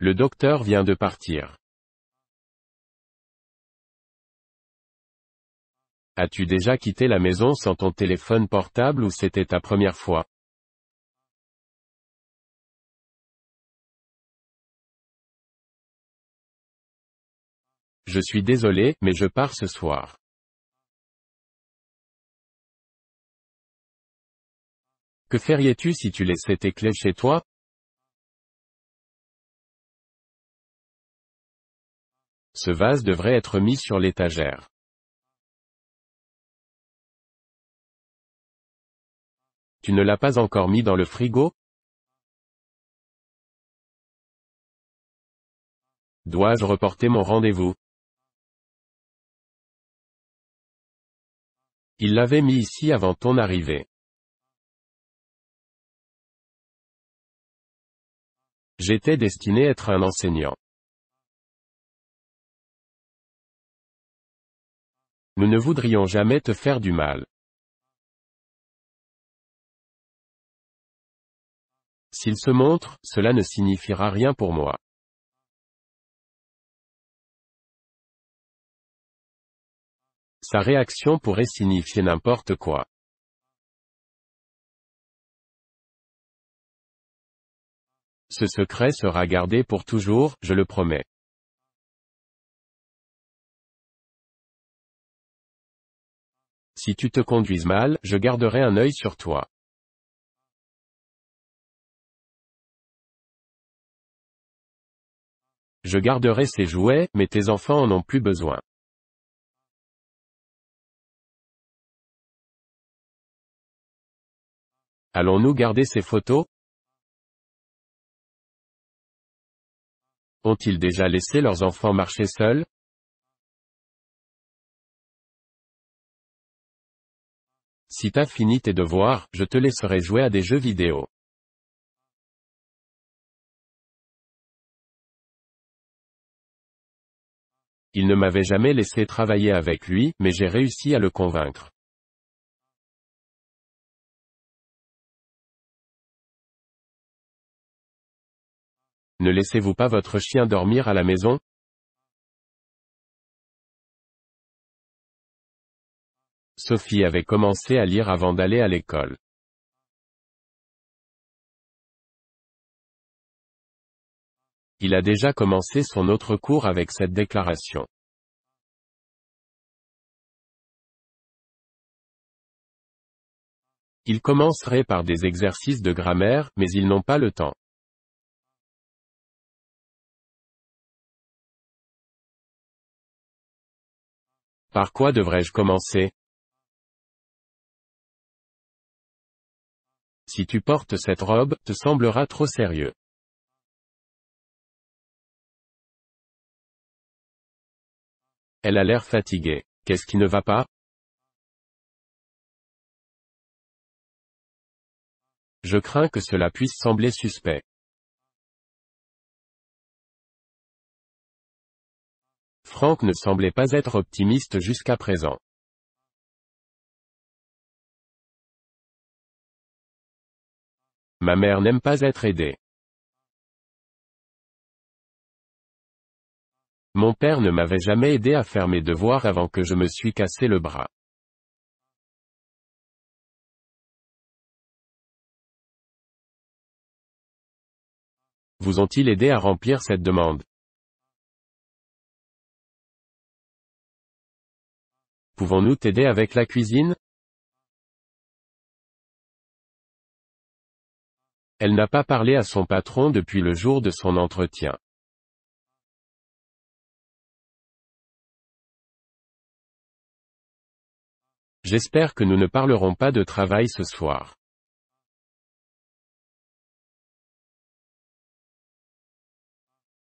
Le docteur vient de partir. As-tu déjà quitté la maison sans ton téléphone portable ou c'était ta première fois? Je suis désolé, mais je pars ce soir. Que ferais-tu si tu laissais tes clés chez toi? Ce vase devrait être mis sur l'étagère. Tu ne l'as pas encore mis dans le frigo? Dois-je reporter mon rendez-vous? Il l'avait mis ici avant ton arrivée. J'étais destiné à être un enseignant. Nous ne voudrions jamais te faire du mal. S'il se montre, cela ne signifiera rien pour moi. Sa réaction pourrait signifier n'importe quoi. Ce secret sera gardé pour toujours, je le promets. Si tu te conduises mal, je garderai un œil sur toi. Je garderai ces jouets, mais tes enfants en ont plus besoin. Allons-nous garder ces photos? Ont-ils déjà laissé leurs enfants marcher seuls? Si t'as fini tes devoirs, je te laisserai jouer à des jeux vidéo. Il ne m'avait jamais laissé travailler avec lui, mais j'ai réussi à le convaincre. Ne laissez-vous pas votre chien dormir à la maison? Sophie avait commencé à lire avant d'aller à l'école. Il a déjà commencé son autre cours avec cette déclaration. Ils commenceraient par des exercices de grammaire, mais ils n'ont pas le temps. Par quoi devrais-je commencer? Si tu portes cette robe, te semblera trop sérieux. Elle a l'air fatiguée. Qu'est-ce qui ne va pas? Je crains que cela puisse sembler suspect. Frank ne semblait pas être optimiste jusqu'à présent. Ma mère n'aime pas être aidée. Mon père ne m'avait jamais aidé à faire mes devoirs avant que je me suis cassé le bras. Vous ont-ils aidé à remplir cette demande? Pouvons-nous t'aider avec la cuisine? Elle n'a pas parlé à son patron depuis le jour de son entretien. J'espère que nous ne parlerons pas de travail ce soir.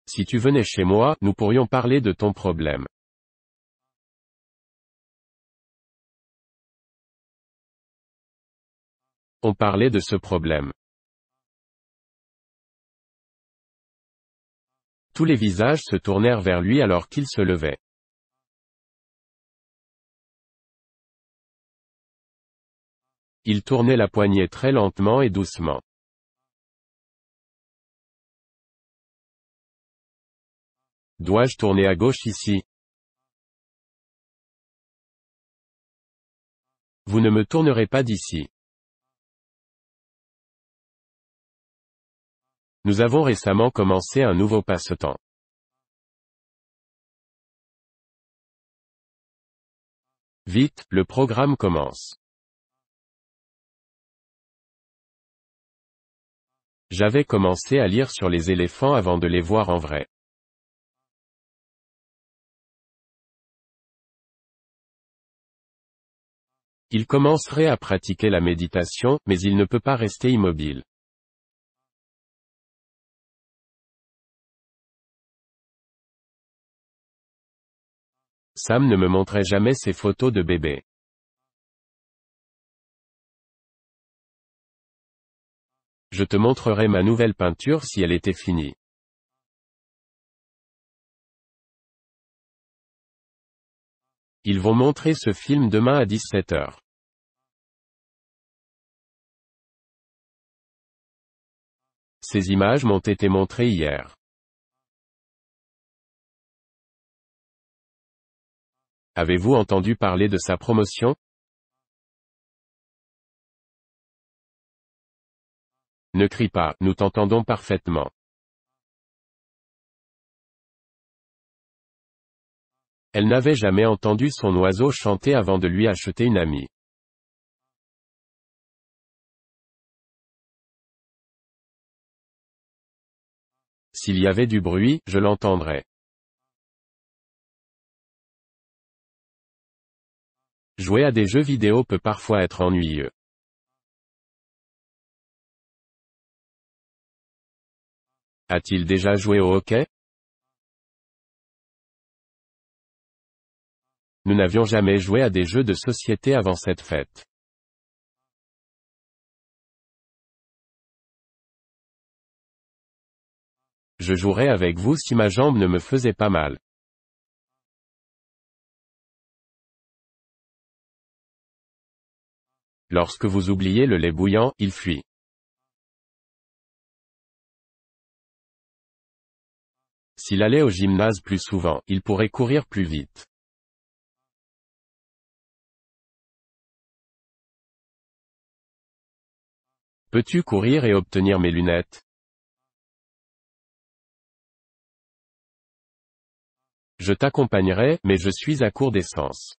Si tu venais chez moi, nous pourrions parler de ton problème. On parlait de ce problème. Tous les visages se tournèrent vers lui alors qu'il se levait. Il tournait la poignée très lentement et doucement. Dois-je tourner à gauche ici? Vous ne me tournerez pas d'ici. Nous avons récemment commencé un nouveau passe-temps. Vite, le programme commence. J'avais commencé à lire sur les éléphants avant de les voir en vrai. Il commencerait à pratiquer la méditation, mais il ne peut pas rester immobile. Sam ne me montrait jamais ses photos de bébé. Je te montrerai ma nouvelle peinture si elle était finie. Ils vont montrer ce film demain à 17h. Ces images m'ont été montrées hier. Avez-vous entendu parler de sa promotion? Ne crie pas, nous t'entendons parfaitement. Elle n'avait jamais entendu son oiseau chanter avant de lui acheter une amie. S'il y avait du bruit, je l'entendrais. Jouer à des jeux vidéo peut parfois être ennuyeux. A-t-il déjà joué au hockey? Nous n'avions jamais joué à des jeux de société avant cette fête. Je jouerais avec vous si ma jambe ne me faisait pas mal. Lorsque vous oubliez le lait bouillant, il fuit. S'il allait au gymnase plus souvent, il pourrait courir plus vite. Peux-tu courir et obtenir mes lunettes? Je t'accompagnerai, mais je suis à court d'essence.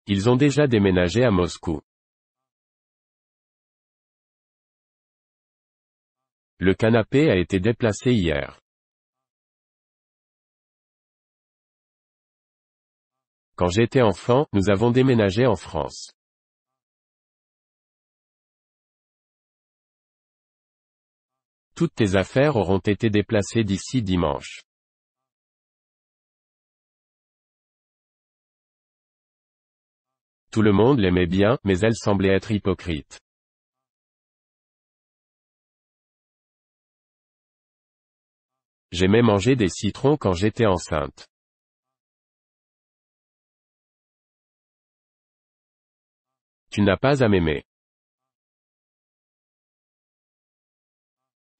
Ils ont déjà déménagé à Moscou. Le canapé a été déplacé hier. Quand j'étais enfant, nous avons déménagé en France. Toutes tes affaires auront été déplacées d'ici dimanche. Tout le monde l'aimait bien, mais elle semblait être hypocrite. J'aimais manger des citrons quand j'étais enceinte. Tu n'as pas à m'aimer.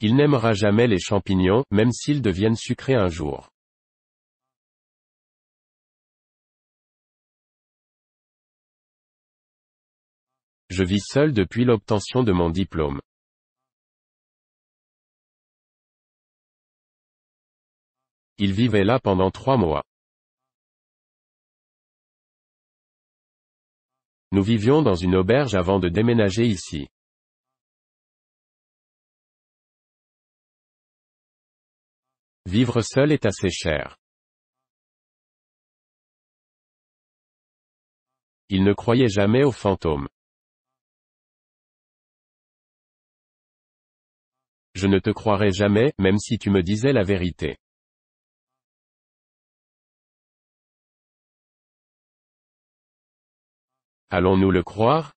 Il n'aimera jamais les champignons, même s'ils deviennent sucrés un jour. Je vis seul depuis l'obtention de mon diplôme. Il vivait là pendant 3 mois. Nous vivions dans une auberge avant de déménager ici. Vivre seul est assez cher. Il ne croyait jamais aux fantômes. Je ne te croirais jamais, même si tu me disais la vérité. Allons-nous le croire?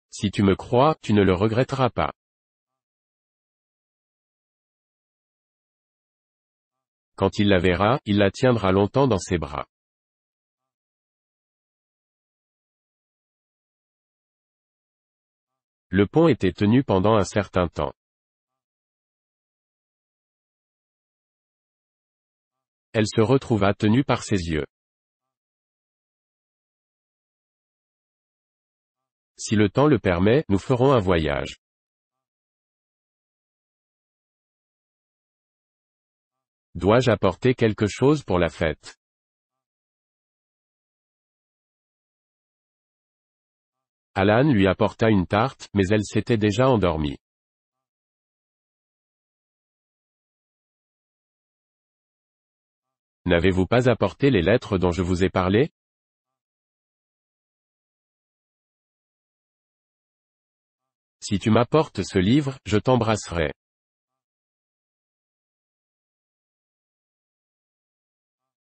Si tu me crois, tu ne le regretteras pas. Quand il la verra, il la tiendra longtemps dans ses bras. Le pont était tenu pendant un certain temps. Elle se retrouva tenue par ses yeux. Si le temps le permet, nous ferons un voyage. Dois-je apporter quelque chose pour la fête? Alan lui apporta une tarte, mais elle s'était déjà endormie. N'avez-vous pas apporté les lettres dont je vous ai parlé? Si tu m'apportes ce livre, je t'embrasserai.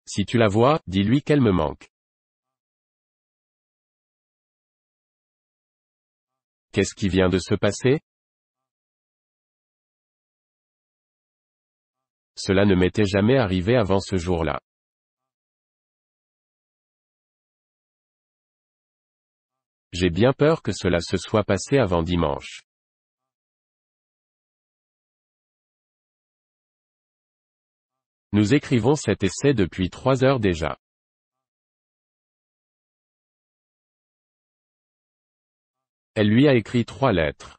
Si tu la vois, dis-lui qu'elle me manque. Qu'est-ce qui vient de se passer? Cela ne m'était jamais arrivé avant ce jour-là. J'ai bien peur que cela se soit passé avant dimanche. Nous écrivons cet essai depuis 3 heures déjà. Elle lui a écrit 3 lettres.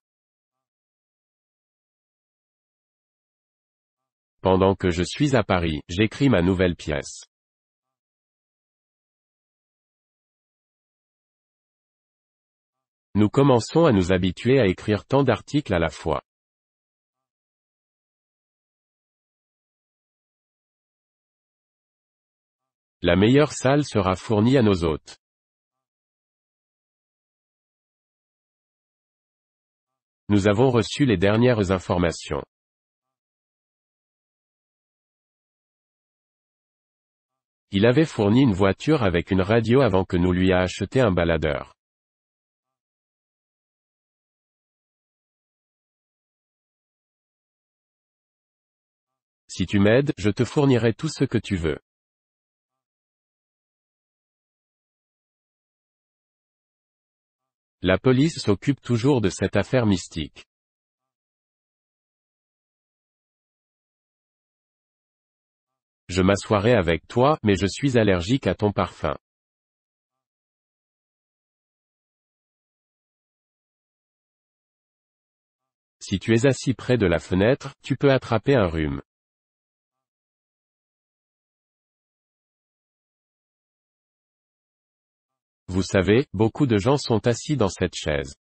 Pendant que je suis à Paris, j'écris ma nouvelle pièce. Nous commençons à nous habituer à écrire tant d'articles à la fois. La meilleure salle sera fournie à nos hôtes. Nous avons reçu les dernières informations. Il avait fourni une voiture avec une radio avant que nous lui a acheté un baladeur. Si tu m'aides, je te fournirai tout ce que tu veux. La police s'occupe toujours de cette affaire mystique. Je m'assoirai avec toi, mais je suis allergique à ton parfum. Si tu es assis près de la fenêtre, tu peux attraper un rhume. Vous savez, beaucoup de gens sont assis dans cette chaise.